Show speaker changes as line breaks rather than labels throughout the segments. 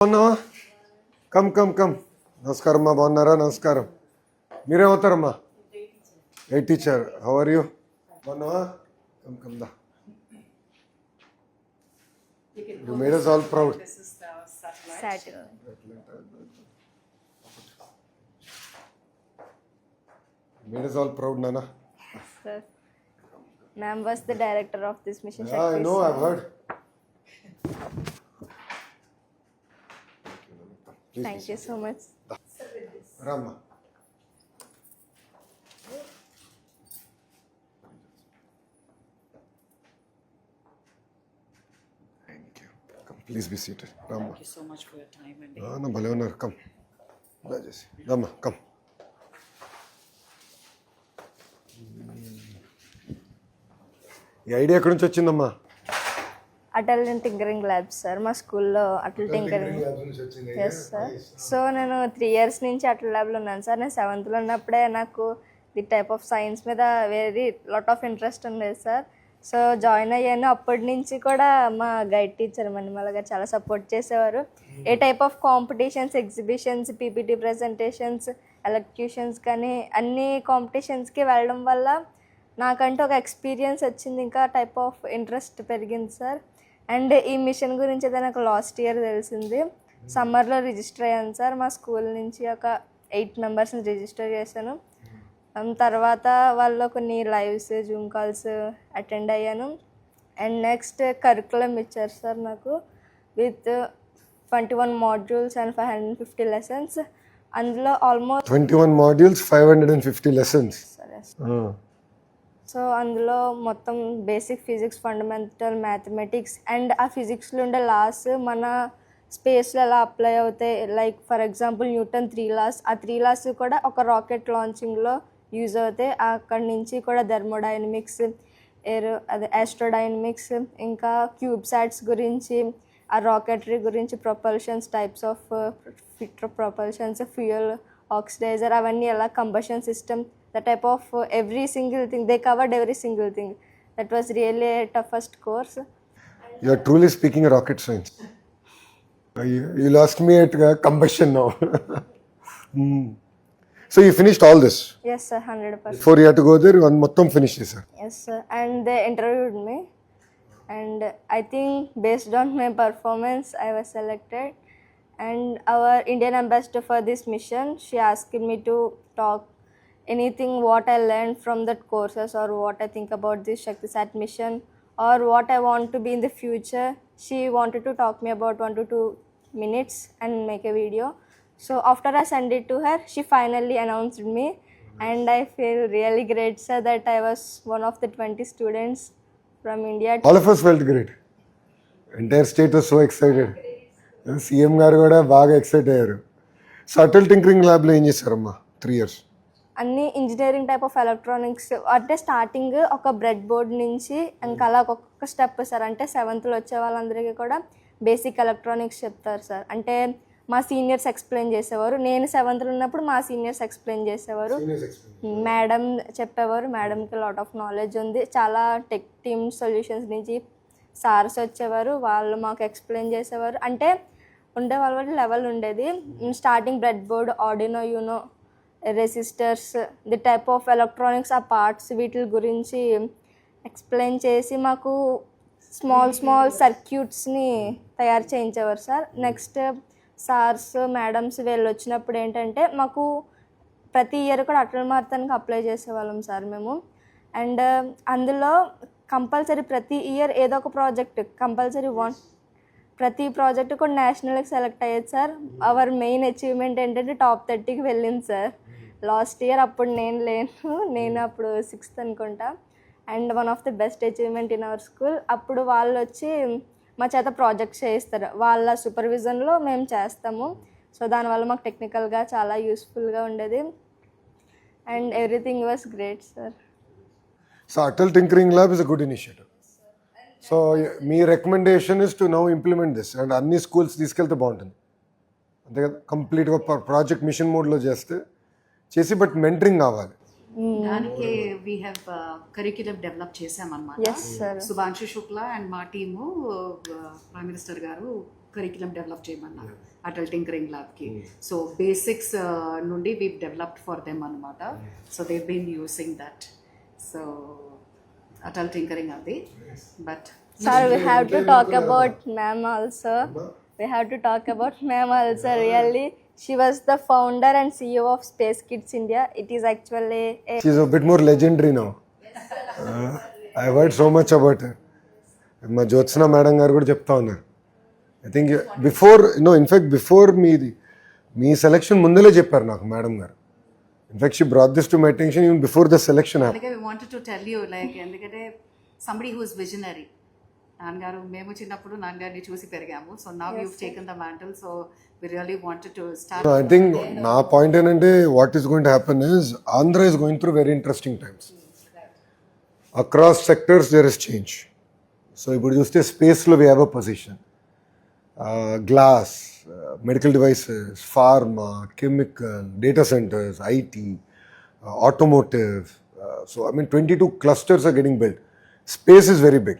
బాగున్నావా? Come come come. నమస్కారం అమ్మా, బాగున్నారా? నమస్కారం. మీరేమవుతారమ్మా? A teacher. How are you? బాగున్నావా? కమ్ కమ్ దా. You made us all proud.
This is the satellite.
Made us all proud, Nana.
Sir, ma'am was the director of this mission.
Yeah, I know, I've heard. Please,
Thank you so much.
Rama. Thank you. Come, please be seated. Rama.
Thank you so much for your time and
No, భలే ఉన్నారు. Come. Rama, come. ఈ idea ఎక్కడి నుంచి వచ్చిందమ్మా?
Atal tinkering labs sir, మా స్కూల్లో Atal tinkering. Yes sir. So నేను 3 years నుంచి అటల్ ల్యాబ్లో ఉన్నాను సార్. నేను 7th ఉన్నప్పుడే నాకు ది టైప్ ఆఫ్ సైన్స్ మీద వెరీ లాట్ ఆఫ్ ఇంట్రెస్ట్ ఉండేది సార్. సో జాయిన్ అయ్యాను. అప్పటి నుంచి కూడా మా గైడ్ టీచర్ మణిమాల గారు చాలా సపోర్ట్ చేసేవారు. A type of competitions, exhibitions, PPT presentations, elocutions కానీ అన్ని కాంపిటీషన్స్కి వెళ్ళడం వల్ల నాకంటూ ఒక ఎక్స్పీరియన్స్ వచ్చింది. ఇంకా టైప్ ఆఫ్ ఇంట్రెస్ట్ పెరిగింది సార్. అండ్ ఈ మిషన్ గురించి అయితే నాకు లాస్ట్ ఇయర్ తెలిసింది. సమ్మర్లో రిజిస్టర్ అయ్యాను సార్. మా స్కూల్ నుంచి ఒక 8 members రిజిస్టర్ చేశాను. తర్వాత వాళ్ళు కొన్ని లైవ్స్, జూమ్ కాల్స్ అటెండ్ అయ్యాను. అండ్ నెక్స్ట్ కరికులం ఇచ్చారు సార్ నాకు విత్ 21 modules and 550 lessons. అందులో ఆల్మోస్ట్
21 modules, 550 lessons.
సరే. సో అందులో మొత్తం basic physics, fundamental mathematics and ఆ ఫిజిక్స్లో ఉండే లాస్ మన స్పేస్లో ఎలా అప్లై అవుతాయి. Like for example Newton 3 laws, ఆ 3 laws కూడా ఒక రాకెట్ లాంచింగ్లో యూజ్ అవుతాయి. అక్కడి నుంచి కూడా థర్మోడైనమిక్స్, ఆస్ట్రోడైనమిక్స్, ఇంకా క్యూబ్సాట్స్ గురించి, ఆ రాకెటరీ గురించి, ప్రొపల్షన్స్, టైప్స్ ఆఫ్ ప్రొపల్షన్స్, ఫ్యూయల్, ఆక్సిడైజర్, అవన్నీ ఎలా, combustion system, the type of every single thing. They covered every single thing. That was really a toughest course.
You are truly speaking rocket science. You lost me at combustion now. So you finished all this?
Yes sir, 100%.
Before you had to go there, one mottam finish sir.
Yes sir, and they interviewed me and I think based on my performance I was selected. And our Indian ambassador for this mission, she asked me to talk anything what I learned from that courses or what I think about this ShaktiSat mission or what I want to be in the future. She wanted to talk me about 1 to 2 minutes and make a video. So after I sent it to her, she finally announced me and I feel really great sir that I was one of the 20 students from India.
All of us felt great. Entire state was so excited. CM గారు కూడా బాగా excite అయ్యారు. So Atal tinkering ల్యాబ్లో ఏం చేశారమ్మా 3 years?
అన్ని engineering type of electronics అంటే starting ఒక bread board నుంచి ఇంకా అలా ఒక్కొక్క స్టెప్ సార్. అంటే 7th వచ్చే వాళ్ళందరికీ కూడా బేసిక్ ఎలక్ట్రానిక్స్ చెప్తారు సార్. అంటే మా సీనియర్స్ ఎక్స్ప్లెయిన్ చేసేవారు. నేను 7th ఉన్నప్పుడు మా సీనియర్స్ ఎక్స్ప్లెయిన్ చేసేవారు. మేడం చెప్పేవారు. మేడంకి లాట్ ఆఫ్ నాలెడ్జ్ ఉంది. చాలా టెక్ టీమ్ సొల్యూషన్స్ నుంచి సార్స్ వచ్చేవారు. వాళ్ళు మాకు ఎక్స్ప్లెయిన్ చేసేవారు. అంటే ఉండే వాళ్ళ లెవెల్ ఉండేది. Starting bread board, Arduino Uno, resistors, the type of electronics, ఆ పార్ట్స్ వీటి గురించి ఎక్స్ప్లెయిన్ చేసి మాకు స్మాల్ సర్క్యూట్స్ని తయారు చేయించేవారు సార్. నెక్స్ట్ సార్స్, మేడమ్స్ వీళ్ళు వచ్చినప్పుడు ఏంటంటే మాకు ప్రతి ఇయర్ కూడా అటల్ మారథాన్కి అప్లై చేసేవాళ్ళం సార్ మేము. అండ్ అందులో కంపల్సరీ ప్రతి ఇయర్ ఏదో ఒక ప్రాజెక్ట్ కంపల్సరీ ప్రతి ప్రాజెక్ట్ కూడా నేషనల్కి సెలెక్ట్ అయ్యేది సార్. అవర్ మెయిన్ అచీవ్మెంట్ ఏంటంటే టాప్ 30కి వెళ్ళింది సార్. లాస్ట్ ఇయర్ అప్పుడు నేను అప్పుడు 6th అనుకుంటా. And one of the best achievement in our school. అప్పుడు వాళ్ళు వచ్చి మా చేత ప్రాజెక్ట్స్ చేయిస్తారు. వాళ్ళ సూపర్విజన్లో మేము చేస్తాము. సో దానివల్ల మాకు టెక్నికల్గా చాలా యూస్ఫుల్గా ఉండేది. And everything was great sir.
So Atal tinkering lab is a good initiative. So me recommendation is to now implement this and అన్ని స్కూల్స్ తీసుకెళ్తే బాగుంటుంది అంతే కదా. కంప్లీట్గా ప్రాజెక్ట్ మిషన్ మోడ్లో చేసి బట్ మెంటరింగ్ కావాలి.
దానికి వీ హ్యావ్ కరిక్యులం డెవలప్ చేసామన్నమాట. శుభాంశు శుక్లా అండ్ మా టీము ప్రైమ్ మినిస్టర్ గారు కరిక్యులం డెవలప్ చేయమన్నారు. అటల్ టింకరింగ్ ల్యాబ్కి. సో బేసిక్స్ నుండి వీ డెవలప్డ్ ఫర్ దెమ్ అనమాట. So they been using that. So Atal tinkering అది. But
Sir, we have to talk about ma'am also. We have to talk about ma'am also. Really, she was the founder and CEO of Space Kids India. It is actually a
She's a bit more legendary now. I've heard so much about her. మా Jyotsna madam గారు కూడా చెప్తా ఉన్నారు. I think before in fact before me selection ముందలే చెప్పారు నాకు madam గారు. In fact she brought this to my attention even before the selection happen.
అందుకే we wanted to tell you like ఎందుకంటే సంబడి హూ ఇస్ విజనరీ. నాన్నగారు మేము చిన్నప్పుడు నాన్నగారిని చూసి పెరిగాము. So now you taken the mantle. So we really wanted to start.
I think నా point ఏంటంటే what is going to happen is Andhra is going through very interesting times. Across sectors there is change. So ఇప్పుడు చూస్తే స్పేస్లో we have a position. Glass, medical devices, pharma, chemical, data centres, IT, automotive. So I mean 22 clusters are getting built. Space is very big.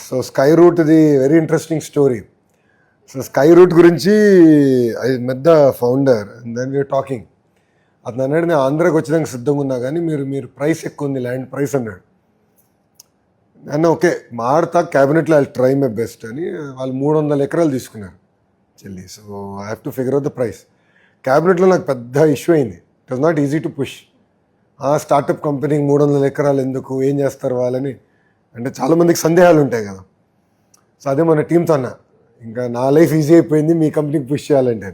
So Skyroot is a very interesting story. So Skyroot గురించి I met the founder and then we were talking. అతను అన్నాడు నేను ఆంధ్రాకి వచ్చేదానికి సిద్ధంగా ఉన్నా కానీ మీరు ప్రైస్ ఎక్కువ ఉంది, ల్యాండ్ ప్రైస్ అన్నాడు. అన్న ఓకే మాడతా క్యాబినెట్లో ఐ ట్రై మై బెస్ట్ అని వాళ్ళు 300 ఎకరాలు తీసుకున్నారు చెల్లి. So I have to figure out the price. క్యాబినెట్లో నాకు పెద్ద ఇష్యూ అయింది. It was not easy to push. Startup కంపెనీకి 300 ఎకరాలు ఎందుకు, ఏం చేస్తారు వాళ్ళని అంటే చాలామందికి సందేహాలు ఉంటాయి కదా. సో అదే మన టీంతో అన్న ఇంకా నా లైఫ్ ఈజీ అయిపోయింది మీ కంపెనీకి పుష్ చేయాలంటే.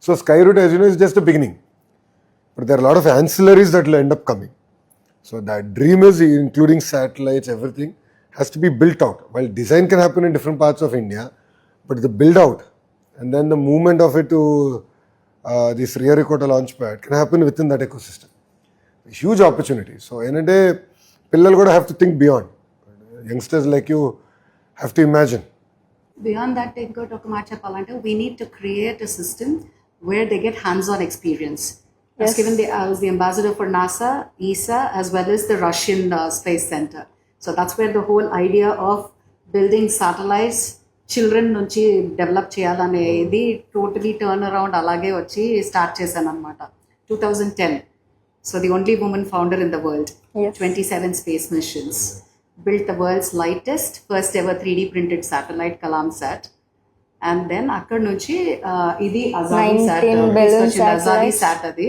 So Skyroot as you know is just the beginning. But there are lot of ancillaries that will end up coming. So that dream is including satellites, everything has to be built out. While design can happen in different parts of India, but the build out and then the movement of it to this Sriharikota launchpad can happen within that ecosystem. A huge opportunity. So ఏంటంటే పిల్లలు కూడా have to think beyond. Youngsters like you have to imagine.
Beyond that, ఇంకోటి ఒక మాట చెప్పాలంటే we need to create a system where they get hands-on experience. I was given I was the ambassador for NASA, ESA, as well as the Russian Space Center. So that's where the whole idea of building satellites, children నుంచి develop చేయాలనేది totally turn around అలాగే వచ్చి start చేశాను అనమాట 2010. So the only woman founder in the world.
Yes.
27 space missions. Built the world's lightest, first ever 3D printed satellite, Kalamsat. And then అక్కడ నుంచి ఇది అజాదీ
19 balloon
అజాదీ
satellites.
సాట్ అది.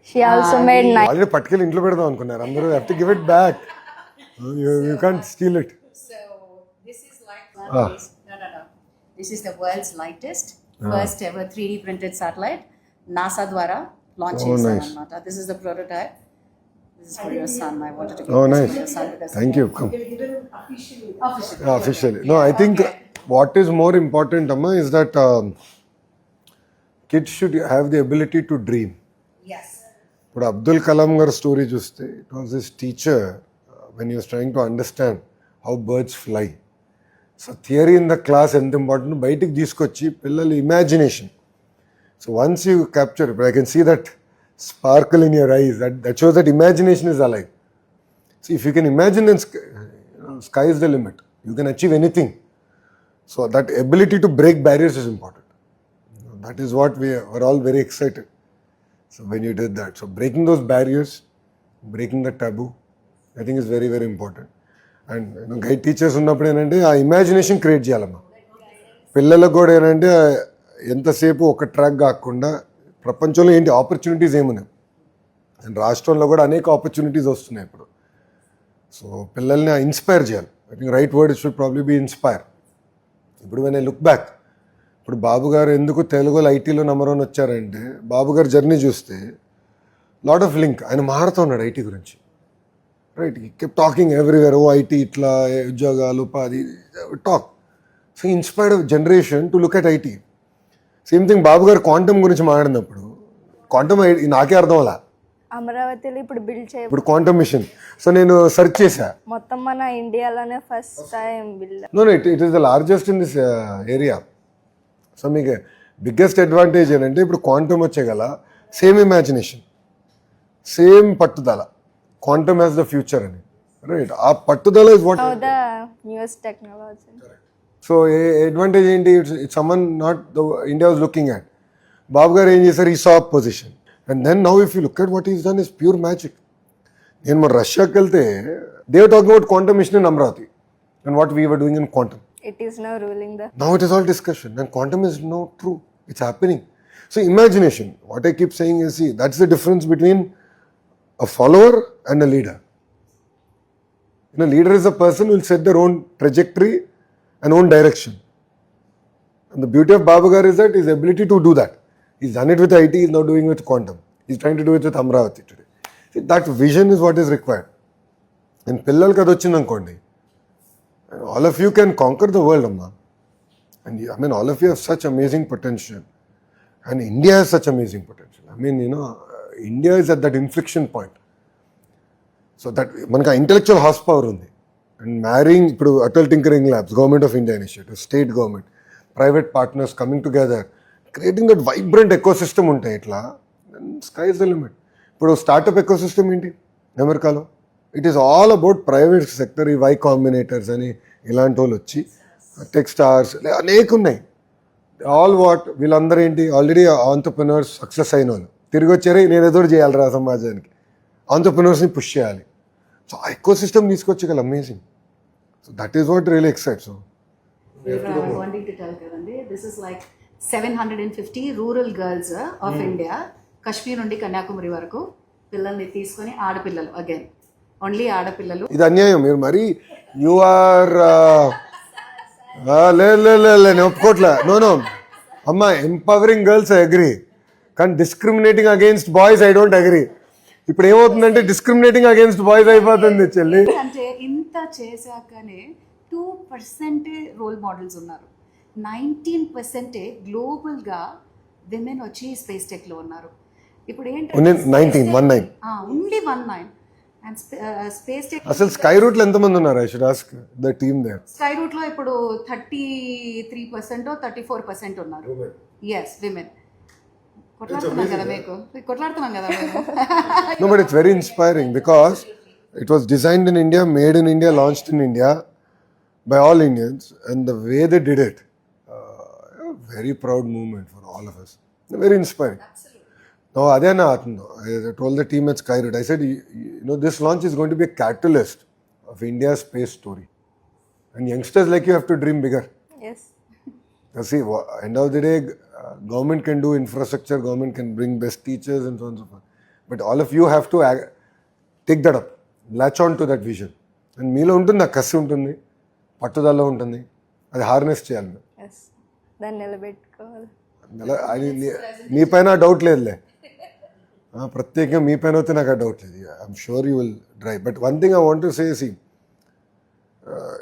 she also made
ఆల్రెడీ పట్టుకెళ్ళి ఇంట్లో పెడదాం అనుకున్నారు అందరూ. Have to give it back. You can't steel it.
So this is like no. This is the world's lightest, first ever 3D printed satellite. NASA ద్వారా launch చేశారు అన్నమాట. This is the prototype. This is for your son. I wanted to give
Oh,
this
nice.
for your son because
Thank you. Come.
officially.
Officially. No, I think what is more important, Amma, is that kids should have the ability to dream.
Yes.
ఇప్పుడు అబ్దుల్ కలాం గారి story చూస్తే it was his teacher when you was trying to understand how birds fly. So theory in the class ఎంత important బయటికి తీసుకొచ్చి పిల్లలు imagination. So once you capture I can see that sparkle in your eyes, that shows that imagination is alive. See, if you can imagine, then sky is the limit. You can achieve anything. So that ability to break barriers is important. That is what we were all very excited. So when you did that, so breaking those barriers, breaking the taboo, I think is very, very important. And guide teachers ఉన్నప్పుడు ఏంటంటే ఆ imagination create చేయాలమ్మా. పిల్లలకు కూడా ఏంటంటే ఎంతసేపు ఒక track కాకుండా ప్రపంచంలో ఏంటి ఆపర్చునిటీస్ ఏమున్నాయి. అండ్ రాష్ట్రంలో కూడా అనేక ఆపర్చునిటీస్ వస్తున్నాయి ఇప్పుడు. సో పిల్లల్ని ఇన్స్పైర్ చేయాలి. I think right word should probably be inspire. ఇప్పుడు వెన్ ఐ లుక్ బ్యాక్, ఇప్పుడు బాబు గారు ఎందుకు తెలుగులో ఐటీలో నెంబర్ 1 వచ్చారంటే బాబు గారు జర్నీ చూస్తే లాట్ ఆఫ్ లింక్. ఆయన మాడుతూ ఉన్నాడు ఐటీ గురించి. Right, kept talking everywhere. ఓ ఐటీ ఇట్లా ఉద్యోగాలు ఉపాధి talk. So inspired generation to look at IT. Same thing Babu garu quantum గురించి మాట్లాడినప్పుడు క్వాంటమ్ నాకే అర్థం అలా.
అమరావతిలో ఇప్పుడు బిల్డ్ చేయ
ఇప్పుడు క్వాంటమ్ మిషన్. సో నేను సెర్చ్ చేశా.
మొత్తం మన ఇండియాలోనే first time build.
No it is the largest in this area. So మీకు బిగ్గెస్ట్ అడ్వాంటేజ్ ఏంటంటే ఇప్పుడు క్వాంటమ్ వచ్చే గల సేమ్ ఇమాజినేషన్, సేమ్ పట్టుదల. క్వాంటమ్ హ్యాస్ ద ఫ్యూచర్ అని. రైట్, ఆ పట్టుదల is what
the newest technology.
So advantage ఏంటి? ఇట్స్ సమ్మన్ not the India was looking at. Babu garu ఏం చేశారు? ఈ సాఫ్ position. And then now if you look at what is done is pure magic. నేను మన రష్యాకి వెళ్తే they were talking about quantum mission in Amaravati and what we were doing in quantum.
It is now ruling the.
Now it is all discussion and quantum is no true. It's happening. So imagination, what I keep saying is, see, that's the difference between a follower and a leader. You know, leader is a person who will set their own trajectory and own direction. And the beauty of Babu Garu is that his ability to do that. He's done it with IT, he's now doing it with quantum. He's trying to do it with Amravati today. See, that vision is what is required. And పిల్లలకి అది వచ్చిందనుకోండి, all of you can conquer the world, Amma. And I mean, all of you have such amazing potential. And India has such amazing potential. I mean, you know, India is at that inflection point. So that మనకు intellectual horse power ఉంది. And మ్యారింగ్ ఇప్పుడు Atal tinkering labs, government of India initiative, state government, private partners coming together, creating that vibrant eco system ఉంటాయి ఇట్లా. Sky is the limit. ఇప్పుడు startup eco system ఏంటి అమెరికాలో? It is all about private sector. ఈ why కాంబినేటర్స్ అని ఇలాంటి వాళ్ళు వచ్చి, టెక్ స్టార్స్ అనేక ఉన్నాయి. ఆల్ వాట్ వీళ్ళందరూ ఏంటి? ఆల్రెడీ ఆంటర్ప్రినర్స్, సక్సెస్ అయిన వాళ్ళు తిరిగి వచ్చారే, నేను ఏదో చేయాలిరా సమాజానికి, ఆంటర్ప్రినర్స్ని పుష్ చేయాలి. సో ఆ ఎకో సిస్టమ్ తీసుకొచ్చగల amazing. So that is what really excite. So
wanting to tell Karandi, this is like 750 rural girls of India, Kashmir నుండి కన్యాకుమారి వరకు పిల్లల్ని తీసుకొని, ఆడపిల్లలు, అగైన్ ఓన్లీ ఆడపిల్లలు.
ఇది అన్యాయం. మీరు మరి యు ఆర్ నేను ఒప్పుకోట్లే. నో అమ్మా, ఎంపవరింగ్ గర్ల్స్ ఐ అగ్రీ, కానీ discriminating against boys I don't agree. ఇప్పుడు ఏమవుతుందంటే డిస్క్రిమినేటింగ్ అగేన్స్ట్ బాయ్స్ అయిపోతుంది చెల్లి.
అంటే ఇంత చేశాకనే 2% రోల్ మోడల్స్ ఉన్నారు. 19% గ్లోబల్గా విమెన్ వచ్చి స్పేస్ టెక్లో ఉన్నారు. ఇప్పుడు ఏంటంటే
19
ఓన్లీ 19 అండ్ స్పేస్ టెక్.
అసలు స్కై రూట్ లో ఎంతమంది ఉన్నారు? I should ask the team there.
Skyroot లో ఇప్పుడు 33% 34% ఉన్నారు. Yes, women. కొట్లాడుతున్నాం కదా మేము.
No, but it's very inspiring because it was designed in India, made in India, launched in India by all Indians, and the way they did it, a very proud movement for all of us. Very inspiring. Now, Adhyana Atno, I told the team at Skyroot, I said, you know, this launch is going to be a catalyst of India's space story. And youngsters like you have to dream bigger.
Yes.
Now, see, end of the day, government can do infrastructure, government can bring best teachers and so on and so forth. But all of you have to take that up, latch on to that vision. And మీలో ఉంటుంది, ఆ కసి ఉంటుంది, పట్టుదల ఉంటుంది, అది harness చేయాలి.
Yes, దాన్ని నిలబెట్టుకోవాలి.
నీ పైన డౌట్ లేదులే, ప్రత్యేకంగా మీ పైన అయితే నాకు ఆ డౌట్ లేదు. I'm sure you will drive. But one thing I want to say, see,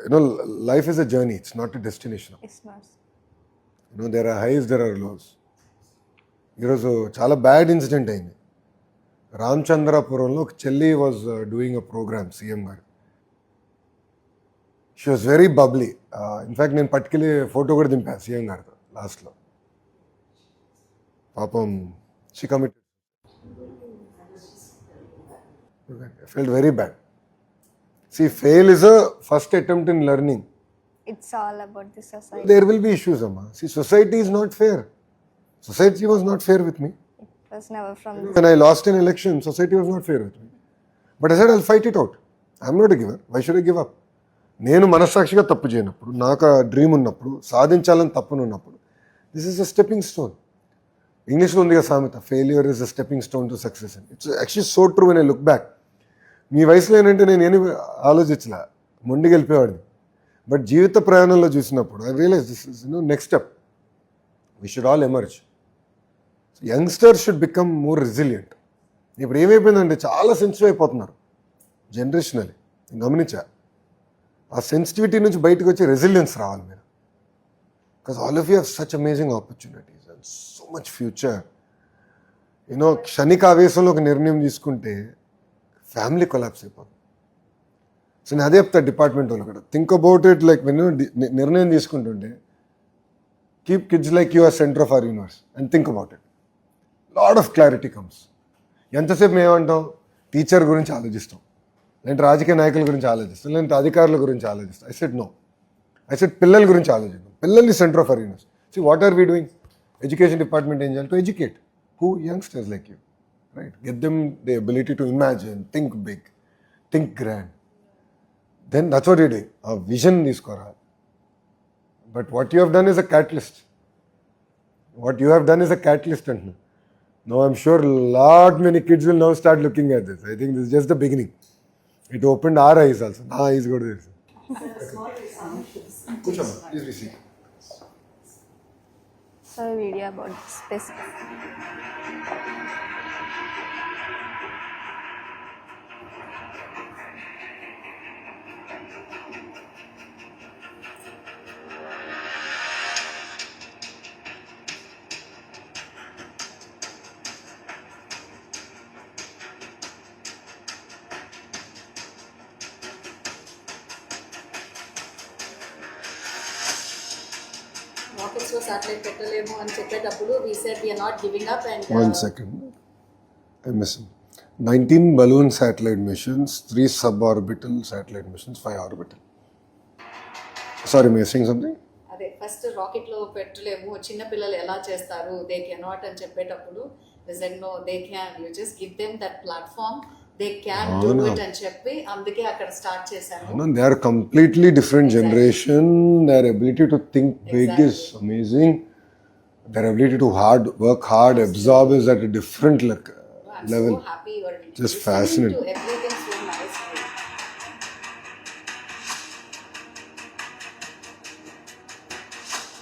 you know, life is a journey, it's not a destination. You know, there are highs, there are lows. ఈరోజు చాలా bad incident అయింది. రామచంద్రాపురంలో ఒక చెల్లి was doing a program, CM garu. She was very bubbly. In fact నేను పట్టుకెళ్ళి photo కూడా దింపాను సీఎం గారితో లాస్ట్లో. పాపం she committed. I felt very bad. See, fail is a first attempt in learning.
It's all about the society.
There will be issues, Amma. See, society is not fair. Society was not fair with me.
It was never from the.
When I lost an election, society was not fair with me. But I said, I'll fight it out. I'm not a giver. Why should I give up? నేను మనస్సాక్షిగా తప్పు చేయనప్పుడు, నాకు ఆ dream ఉన్నప్పుడు, సాధించాలని తప్పునున్నప్పుడు, this is a stepping stone. ఇంగ్లీష్లో ఉంది కదా సామెత, failure is a stepping stone to success అని. It's actually so true when I look back. మీ వయసులో ఏంటంటే నేను ఏమి ఆలోచించలే, మొండికి వెళ్ళిపోయేవాడిని. బట్ జీవిత ప్రయాణంలో చూసినప్పుడు I realise this is next step. We should all emerge. Youngsters should become more resilient. ఇప్పుడు ఏమైపోయిందంటే చాలా సెన్సిటివ్ అయిపోతున్నారు జనరేషనల్లీ. నేను గమనించా. ఆ సెన్సిటివిటీ నుంచి బయటకు వచ్చి రెసిలియన్స్ రావాలి మీరు. Because all of you have such amazing opportunities and so much future. You know, క్షణిక ఆవేశంలో ఒక నిర్ణయం తీసుకుంటే ఫ్యామిలీ కొలాప్స్ అయిపోతుంది. సో నేను అదే చెప్తా డిపార్ట్మెంట్ వాళ్ళు కూడా, think about it like when నిర్ణయం తీసుకుంటుంటే, keep kids like you are centre of our universe and think about it. Lot of clarity comes. ఎంతసేపు మేమంటాం, టీచర్ గురించి ఆలోచిస్తాం, లేదంటే రాజకీయ నాయకుల గురించి ఆలోచిస్తాం, లేదంటే అధికారుల గురించి ఆలోచిస్తాం. I said no, I said పిల్లల గురించి ఆలోచిద్దాం, పిల్లల్ని centre of arenas. See what are we doing? Education department ఏం చేయాలి? To educate who youngsters like you, right? Get them the ability to imagine, think big, think grand. Then that's what you doing. ఆ vision తీసుకోరా. But what you have done is a catalyst. What you have done is a catalyst. And now I'm sure lot many kids will now start looking at this. I think this is just the beginning. It opened our eyes also. Our eyes go to this. Kuchama, please be seated.
So video about space.
Rockets లో satellite పెట్టలేము అని చెప్పేటప్పుడు we said we are not giving up and
One second. I'm missing. 19 balloon satellite missions, 3 suborbital satellite missions, 5 orbital. Sorry, am I saying something?
అదే first rocket లో పెట్టలేము, చిన్న పిల్లలు ఎలా చేస్తారు, దే కెనాట్ అని చెప్పేటప్పుడు we said no, they can, you just give them that platform, they can do it అని చెప్పి అందుకే అక్కడ స్టార్ట్ చేశాను.
No, they are completely different generation. Their ability to think big is amazing. Their ability to work hard, absorb is at a different
I'm
level.
so happy you are
Just
listening
fascinating.
to everything